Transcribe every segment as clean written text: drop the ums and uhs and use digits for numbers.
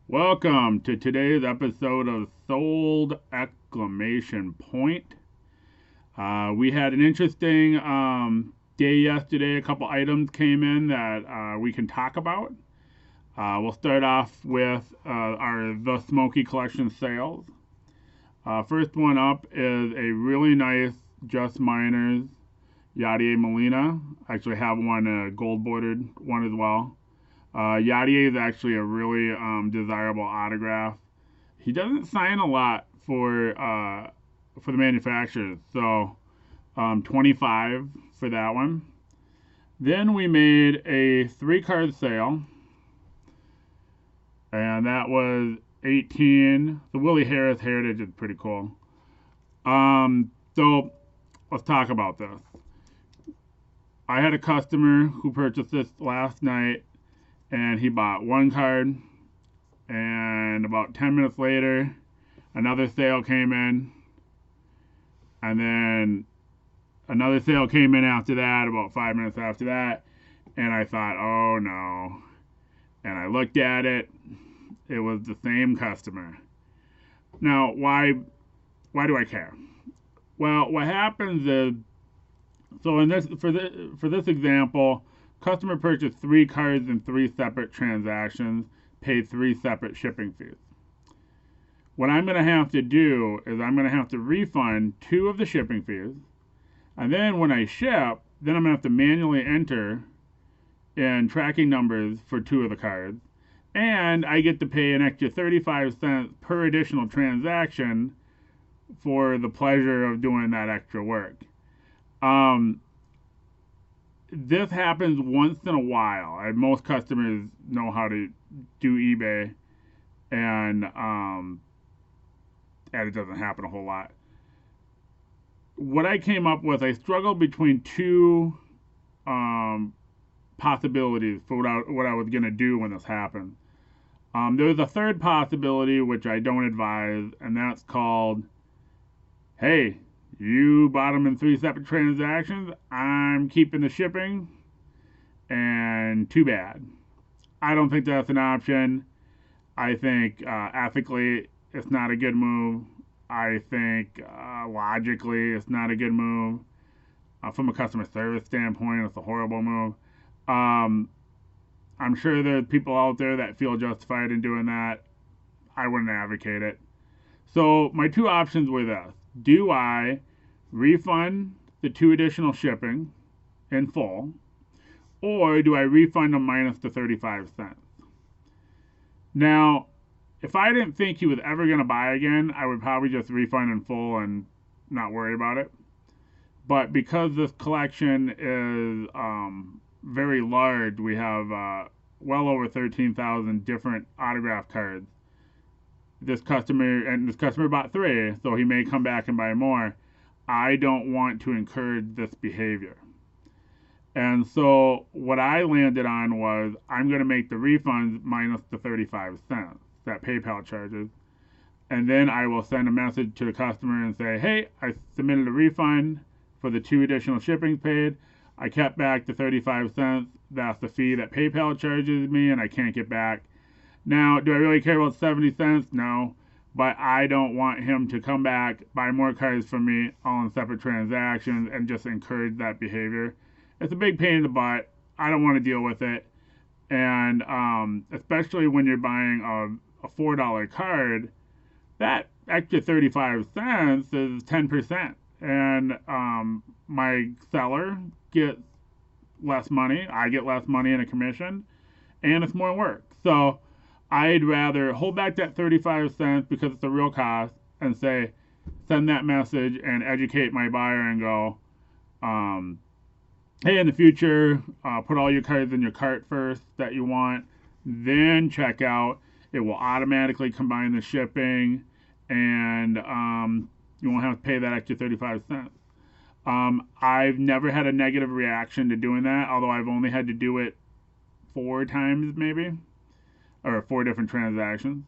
Welcome to today's episode of Sold Exclamation Point. We had an interesting day yesterday. A couple items came in that we can talk about. We'll start off with the Smoky Collection sales. First one up is a really nice Just Miners Yadier Molina. I actually have one, a gold bordered one as well. Yadier is actually a really desirable autograph. He doesn't sign a lot for the manufacturers, so 25 for that one. Then we made a 3-card sale, and that was 18. The Willie Harris Heritage is pretty cool. So let's talk about this. I had a customer who purchased this last night, and he bought one card, and about 10 minutes later, another sale came in, and then another sale came in after that, about 5 minutes after that, and I thought, oh no. And I looked at it. It was the same customer. Now, why do I care? Well, what happens is, so in this for this example, customer purchased 3 cards in 3 separate transactions, paid 3 separate shipping fees. What I'm going to have to do is I'm going to have to refund 2 of the shipping fees, and then when I ship, then I'm going to have to manually enter in tracking numbers for 2 of the cards, and I get to pay an extra 35 cents per additional transaction for the pleasure of doing that extra work. This happens once in a while. Most customers know how to do eBay, and it doesn't happen a whole lot. What I came up with, I struggled between 2 possibilities for what I was going to do when this happened. There was a third possibility, which I don't advise, and that's called, hey, you bought them in 3 separate transactions. I'm keeping the shipping, and too bad. I don't think that's an option. I think ethically it's not a good move. I think logically it's not a good move. From a customer service standpoint, it's a horrible move. I'm sure there's people out there that feel justified in doing that. I wouldn't advocate it. So my 2 options were this. Do I refund the 2 additional shipping in full, or do I refund them minus the 35 cents? Now, if I didn't think he was ever going to buy again, I would probably just refund in full and not worry about it. But because this collection is very large, we have well over 13,000 different autograph cards. This customer bought 3, so he may come back and buy more. I don't want to encourage this behavior. And so what I landed on was I'm going to make the refunds minus the 35 cents that PayPal charges. And then I will send a message to the customer and say, hey, I submitted a refund for the 2 additional shipping paid. I kept back the 35 cents. That's the fee that PayPal charges me, and I can't get back. Now, do I really care about 70 cents? No. But I don't want him to come back, buy more cards from me, all in separate transactions, and just encourage that behavior. It's a big pain in the butt. I don't want to deal with it. And especially when you're buying a $4 card, that extra 35 cents is 10%. And my seller gets less money. I get less money in a commission. And it's more work. So I'd rather hold back that 35 cents because it's a real cost and send that message and educate my buyer and go, hey, in the future, put all your cards in your cart first that you want, then check out. It will automatically combine the shipping, and you won't have to pay that extra 35 cents. I've never had a negative reaction to doing that, although I've only had to do it 4 times maybe, or 4 different transactions.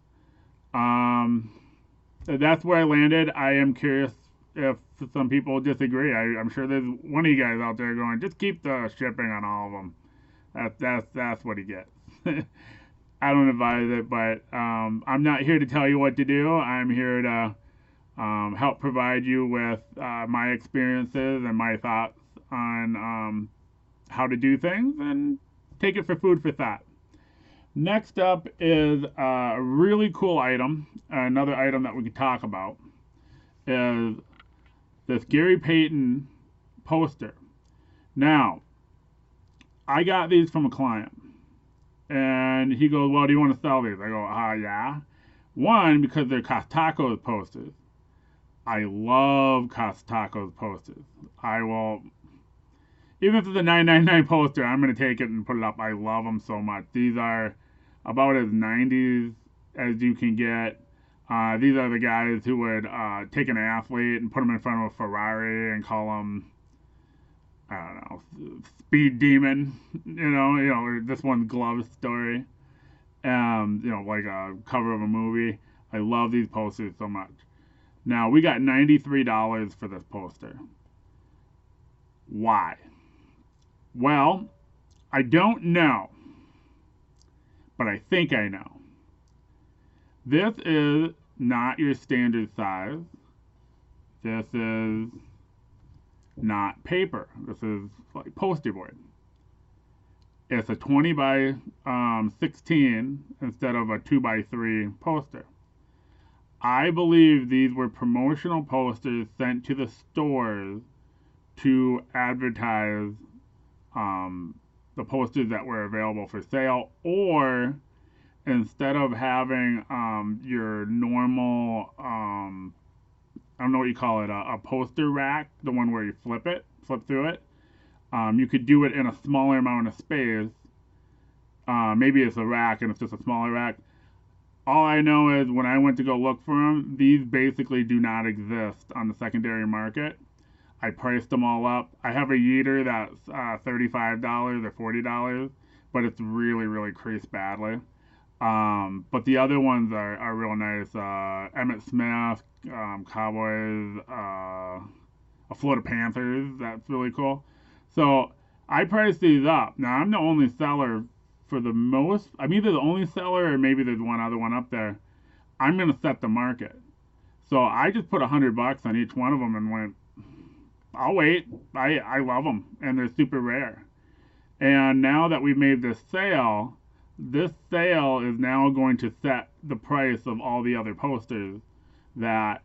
That's where I landed. I am curious if some people disagree. I'm sure there's one of you guys out there going, just keep the shipping on all of them. That's what he gets. I don't advise it, but I'm not here to tell you what to do. I'm here to help provide you with my experiences and my thoughts on how to do things, and take it for food for thought. Next up is a really cool item. Another item that we could talk about is this Gary Payton poster. Now, I got these from a client, and he goes, "Well, do you want to sell these?" I go, yeah. One, because they're Costacos posters. I love Costacos posters. I will, even if it's a $9.99 poster, I'm going to take it and put it up. I love them so much. These are about as 90s as you can get. These are the guys who would take an athlete and put them in front of a Ferrari and call them, I don't know, Speed Demon. This one's Glove Story. Like a cover of a movie. I love these posters so much. Now, we got $93 for this poster. Why? Well, I don't know, but I think I know. This is not your standard size. This is not paper. This is like poster board. It's a 20 by 16 instead of a 2 by 3 poster. I believe these were promotional posters sent to the stores to advertise the posters that were available for sale, or instead of having your normal, I don't know what you call it, a poster rack, the one where you flip through it, you could do it in a smaller amount of space. Maybe it's a rack and it's just a smaller rack. All I know is when I went to go look for them, these basically do not exist on the secondary market. I priced them all up. I have a Yadier that's $35 or $40, but it's really, really creased badly. But the other ones are real nice. Emmett Smith, Cowboys, a Florida Panthers. That's really cool. So I priced these up. Now, I'm the only seller for the most. I'm either the only seller or maybe there's one other one up there. I'm going to set the market. So I just put $100 on each one of them and went, I'll wait. I love them, and they're super rare. And now that we've made this sale is now going to set the price of all the other posters. That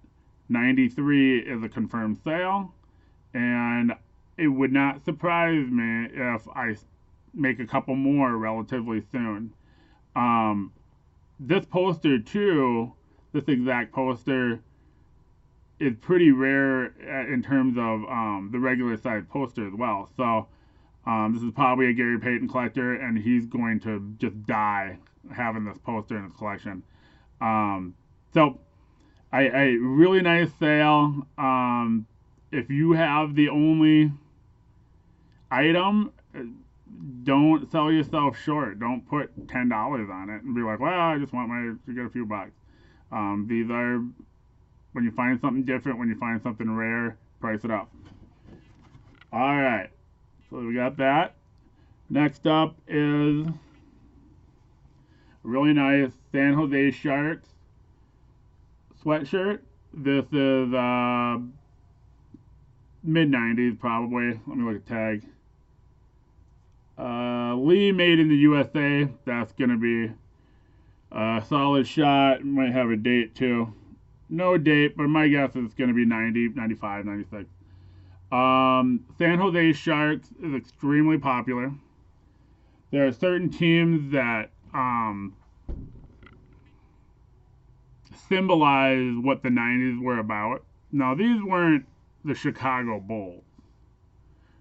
93 is a confirmed sale, and it would not surprise me if I make a couple more relatively soon. This poster too, this exact poster, is pretty rare in terms of the regular size poster as well. So this is probably a Gary Payton collector, and he's going to just die having this poster in his collection. So I really nice sale. If you have the only item, don't sell yourself short. Don't put $10 on it and be like, well, I just want to get a few bucks. These are, when you find something different, when you find something rare, price it up. All right, so we got that. Next up is a really nice San Jose Sharks sweatshirt. This is mid-90s probably. Let me look at tag. Lee made in the USA. That's going to be a solid shot. Might have a date too. No date, but my guess is it's going to be 90, 95, 96. San Jose Sharks is extremely popular. There are certain teams that symbolize what the 90s were about. Now, these weren't the Chicago Bulls.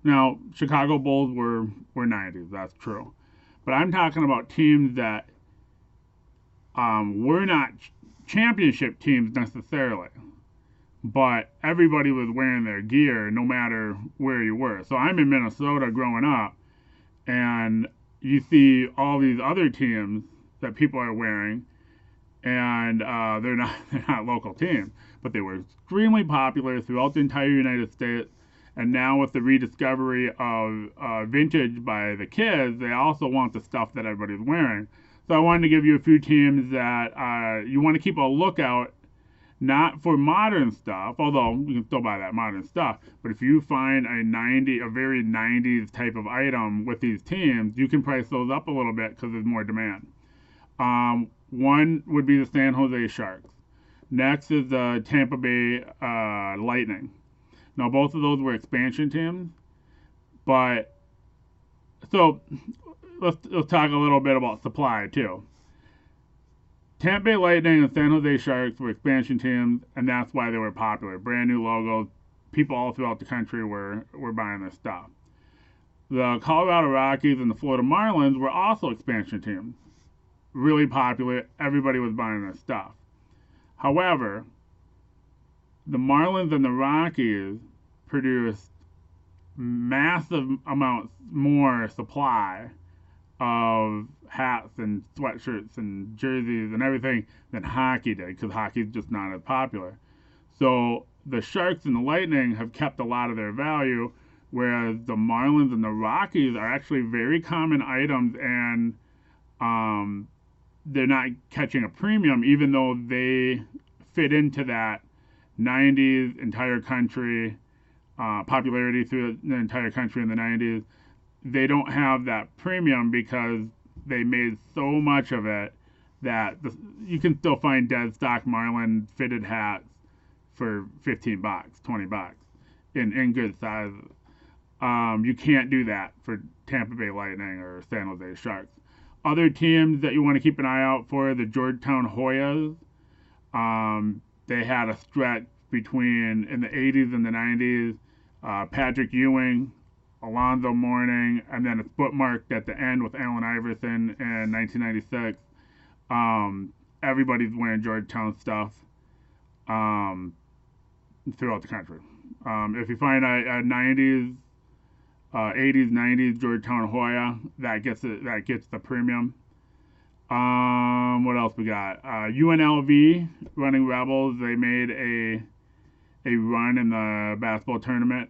Now, Chicago Bulls were 90s, that's true. But I'm talking about teams that were not championship teams necessarily. But everybody was wearing their gear no matter where you were. So I'm in Minnesota growing up, and you see all these other teams that people are wearing, and they're not local teams, but they were extremely popular throughout the entire United States. And now with the rediscovery of vintage by the kids, they also want the stuff that everybody's wearing. So I wanted to give you a few teams that you want to keep a lookout, not for modern stuff, although you can still buy that modern stuff. But if you find a very 90s type of item with these teams, you can price those up a little bit because there's more demand. One would be the San Jose Sharks. Next is the Tampa Bay Lightning. Now, both of those were expansion teams, but so let's talk a little bit about supply too. Tampa Bay Lightning and San Jose Sharks were expansion teams, and that's why they were popular. Brand new logos. People all throughout the country were buying this stuff. The Colorado Rockies and the Florida Marlins were also expansion teams. Really popular. Everybody was buying this stuff. However, the Marlins and the Rockies produced massive amounts more supply of hats and sweatshirts and jerseys and everything than hockey did, because hockey's just not as popular. So the Sharks and the Lightning have kept a lot of their value, whereas the Marlins and the Rockies are actually very common items, and they're not catching a premium, even though they fit into that 90s entire country popularity through the entire country in the 90s. They don't have that premium because they made so much of it that you can still find dead stock Marlin fitted hats for $15, $20 in good sizes. You can't do that for Tampa Bay Lightning or San Jose Sharks. Other teams that you want to keep an eye out for, the Georgetown Hoyas. They had a stretch between in the 80s and the 90s. Patrick Ewing, Alonzo Mourning, and then it's bookmarked at the end with Allen Iverson in 1996. Everybody's wearing Georgetown stuff throughout the country. If you find a 90s, 80s, 90s Georgetown Hoya, that gets the premium. What else we got? UNLV, Running Rebels, they made a run in the basketball tournament.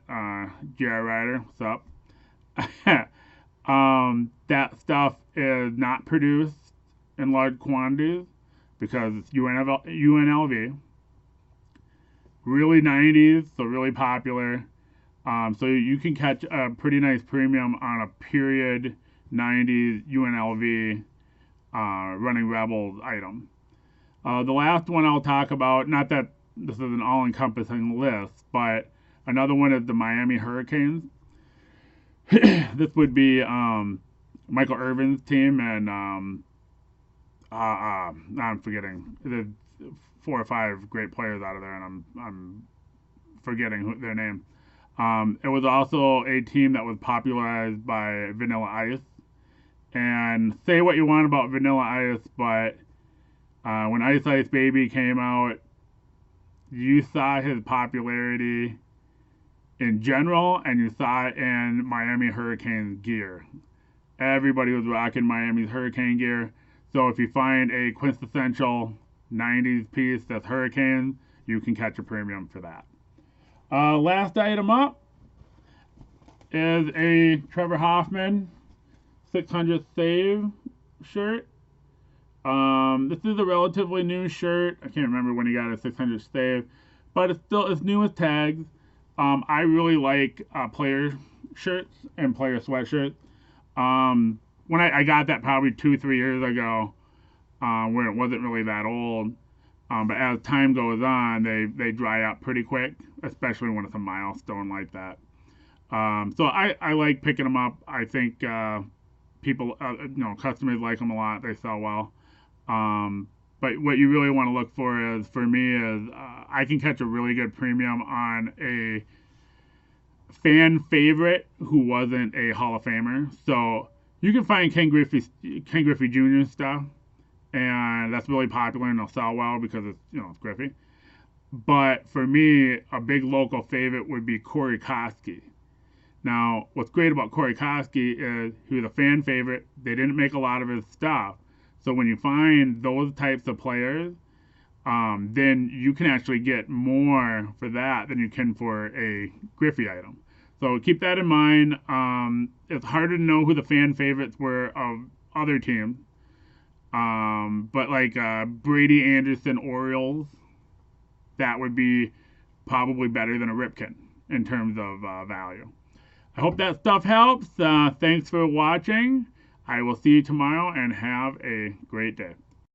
J.R. Ryder, what's up? That stuff is not produced in large quantities because it's UNLV. Really 90s, so really popular. So you can catch a pretty nice premium on a period 90s UNLV Running Rebels item. The last one I'll talk about, not that this is an all-encompassing list, but another one is the Miami Hurricanes. This would be Michael Irvin's team, and I'm forgetting. There's 4 or 5 great players out of there, and I'm forgetting their name. It was also a team that was popularized by Vanilla Ice. And say what you want about Vanilla Ice, but when Ice Ice Baby came out, you saw his popularity in general, and you saw it in Miami Hurricanes gear. Everybody was rocking Miami's Hurricane gear. So if you find a quintessential 90s piece that's Hurricane, you can catch a premium for that. Last item up is a Trevor Hoffman 600 Save shirt. This is a relatively new shirt. I can't remember when he got a 600 Save, but it's new with tags. I really like player shirts and player sweatshirts. When I got that probably 2-3 years ago, when it wasn't really that old. But as time goes on, they dry out pretty quick, especially when it's a milestone like that. So I like picking them up. I think people, customers like them a lot. They sell well. But what you really want to look for is, for me, is I can catch a really good premium on a fan favorite who wasn't a Hall of Famer. So you can find Ken Griffey Jr. stuff, and that's really popular and they'll sell well because it's Griffey. But for me, a big local favorite would be Corey Koski. Now, what's great about Corey Koski is he was a fan favorite. They didn't make a lot of his stuff. So when you find those types of players, then you can actually get more for that than you can for a Griffey item. So keep that in mind. It's harder to know who the fan favorites were of other teams. But like Brady Anderson Orioles, that would be probably better than a Ripken in terms of value. I hope that stuff helps. Thanks for watching. I will see you tomorrow and have a great day.